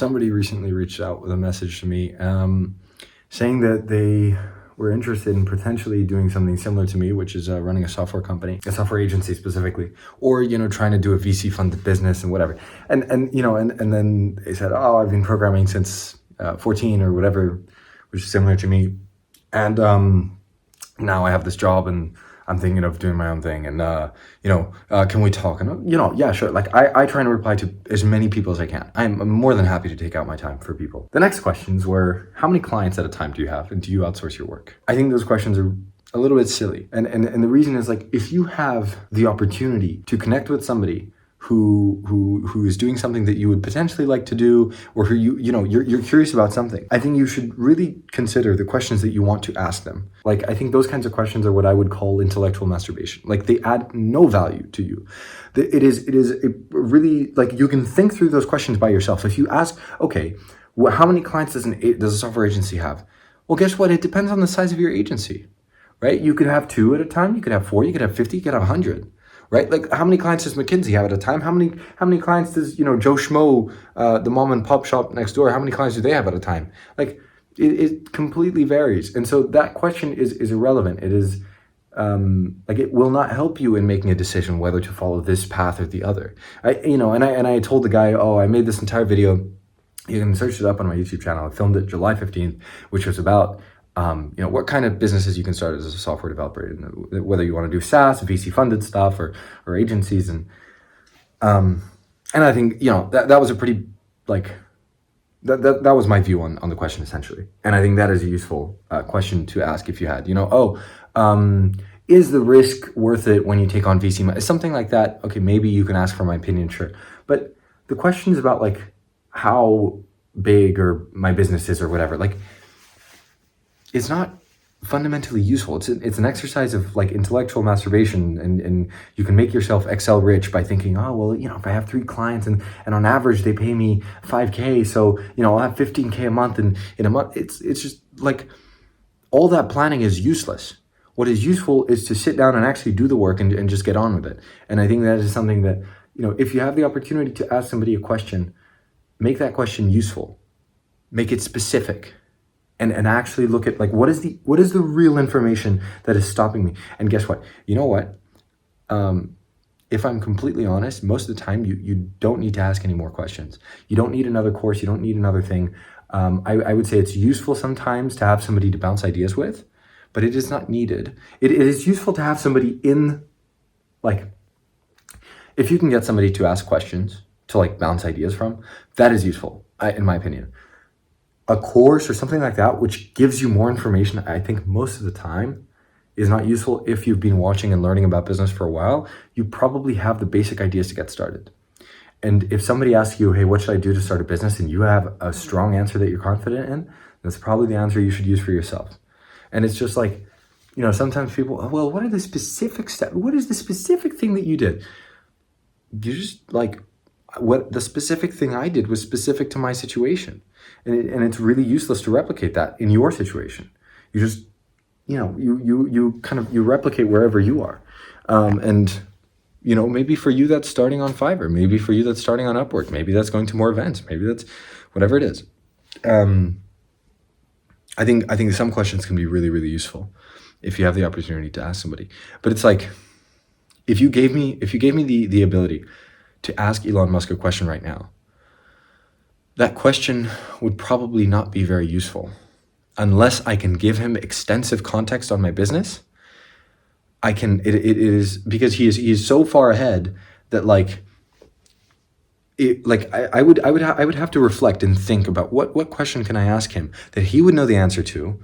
somebody recently reached out with a message to me saying that they were interested in potentially doing something similar to me, which is running a software company, a software agency specifically, or, trying to do a VC funded business and whatever. And then they said, oh, I've been programming since 14 or whatever, which is similar to me. And now I have this job and I'm thinking of doing my own thing, and can we talk? And yeah, sure. Like I try and reply to as many people as I can. I'm more than happy to take out my time for people. The next questions were, how many clients at a time do you have, and do you outsource your work? I think those questions are a little bit silly, and the reason is, like, if you have the opportunity to connect with somebody who is doing something that you would potentially like to do, or who you're curious about something, I think you should really consider the questions that you want to ask them. Like, I think those kinds of questions are what I would call intellectual masturbation. Like, they add no value to you. It is really, like, you can think through those questions by yourself. If you ask, okay, how many clients does a software agency have? Well, guess what? It depends on the size of your agency, right? You could have 2 at a time. You could have 4. You could have 50. You could have 100. Right? Like, how many clients does McKinsey have at a time? How many clients does, Joe Schmo, the mom and pop shop next door, how many clients do they have at a time? Like, it completely varies. And so that question is irrelevant. It is, it will not help you in making a decision whether to follow this path or the other. I told the guy, oh, I made this entire video. You can search it up on my YouTube channel. I filmed it July 15th, which was about what kind of businesses you can start as a software developer, and whether you want to do SaaS, VC funded stuff, or agencies. And I think, that was a pretty, like, that was my view on the question, essentially. And I think that is a useful question to ask if you had, is the risk worth it when you take on VC money? Something like that. Okay, maybe you can ask for my opinion, sure. But the questions about, like, how big or my business is or whatever, like, it's not fundamentally useful. It's an exercise of, like, intellectual masturbation, and you can make yourself Excel rich by thinking, oh, well, if I have 3 clients and on average they pay me $5,000, so I'll have $15,000 a month, and in a month it's just, like, all that planning is useless. What is useful is to sit down and actually do the work and just get on with it. And I think that is something that, if you have the opportunity to ask somebody a question, make that question useful, make it specific. And actually look at, like, what is the real information that is stopping me? And guess what? You know what? If I'm completely honest, most of the time you don't need to ask any more questions. You don't need another course. You don't need another thing. I would say it's useful sometimes to have somebody to bounce ideas with, but it is not needed. It is useful to have somebody if you can get somebody to ask questions to, like, bounce ideas from, that is useful, in my opinion. A course or something like that, which gives you more information, I think most of the time is not useful. If you've been watching and learning about business for a while, you probably have the basic ideas to get started. And if somebody asks you, hey, what should I do to start a business, and you have a strong answer that you're confident in, that's probably the answer you should use for yourself. And it's just like, sometimes people, well, what are the specific steps? What is the specific thing that you did? You just, like, what the specific thing I did was specific to my situation. And it's really useless to replicate that in your situation. You just, you replicate wherever you are. Maybe for you that's starting on Fiverr. Maybe for you that's starting on Upwork. Maybe that's going to more events. Maybe that's whatever it is. I think some questions can be really, really useful if you have the opportunity to ask somebody. But it's like, if you gave me the ability to ask Elon Musk a question right now, that question would probably not be very useful unless I can give him extensive context on my business. It is because he is so far ahead that, like, I would have to reflect and think about what question can I ask him that he would know the answer to,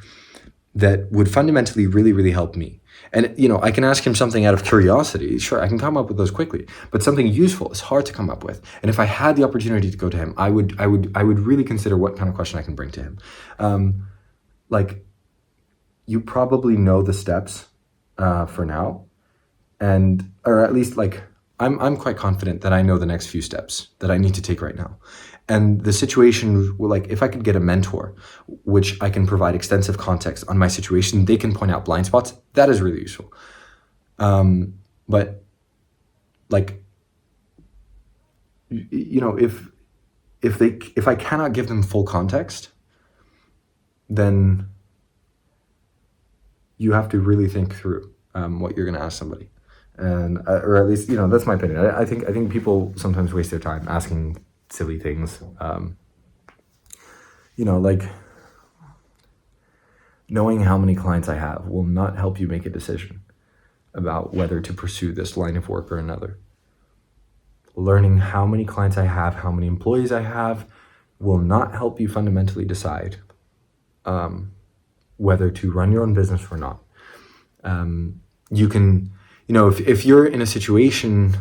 that would fundamentally really, really help me. And, I can ask him something out of curiosity. Sure, I can come up with those quickly, but something useful is hard to come up with. And if I had the opportunity to go to him, I would really consider what kind of question I can bring to him. You probably know the steps for now, or at least, like, I'm quite confident that I know the next few steps that I need to take right now. And the situation, like, if I could get a mentor, which I can provide extensive context on my situation, they can point out blind spots, that is really useful. But, like, if if I cannot give them full context, then you have to really think through what you're going to ask somebody, and or at least that's my opinion. I think people sometimes waste their time asking silly things. Like knowing how many clients I have will not help you make a decision about whether to pursue this line of work or another. Learning how many clients I have, how many employees I have, will not help you fundamentally decide whether to run your own business or not. You can, if you're in a situation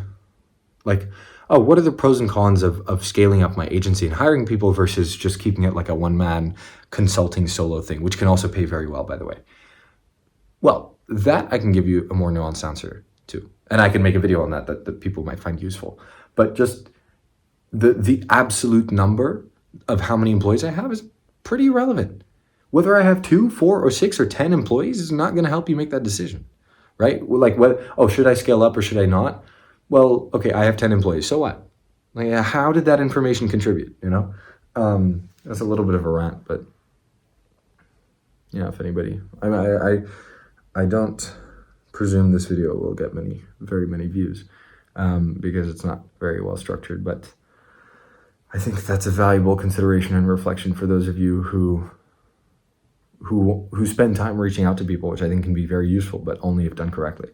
like, oh, what are the pros and cons of scaling up my agency and hiring people versus just keeping it like a one-man consulting solo thing, which can also pay very well, by the way. Well, that I can give you a more nuanced answer to. And I can make a video on that people might find useful. But just the absolute number of how many employees I have is pretty irrelevant. Whether I have 2, 4, or 6, or 10 employees is not going to help you make that decision, right? Like, should I scale up or should I not? Well, okay, I have 10 employees. So what? Like, how did that information contribute? That's a little bit of a rant, but if anybody, I don't presume this video will get very many views because it's not very well structured, but I think that's a valuable consideration and reflection for those of you who spend time reaching out to people, which I think can be very useful, but only if done correctly.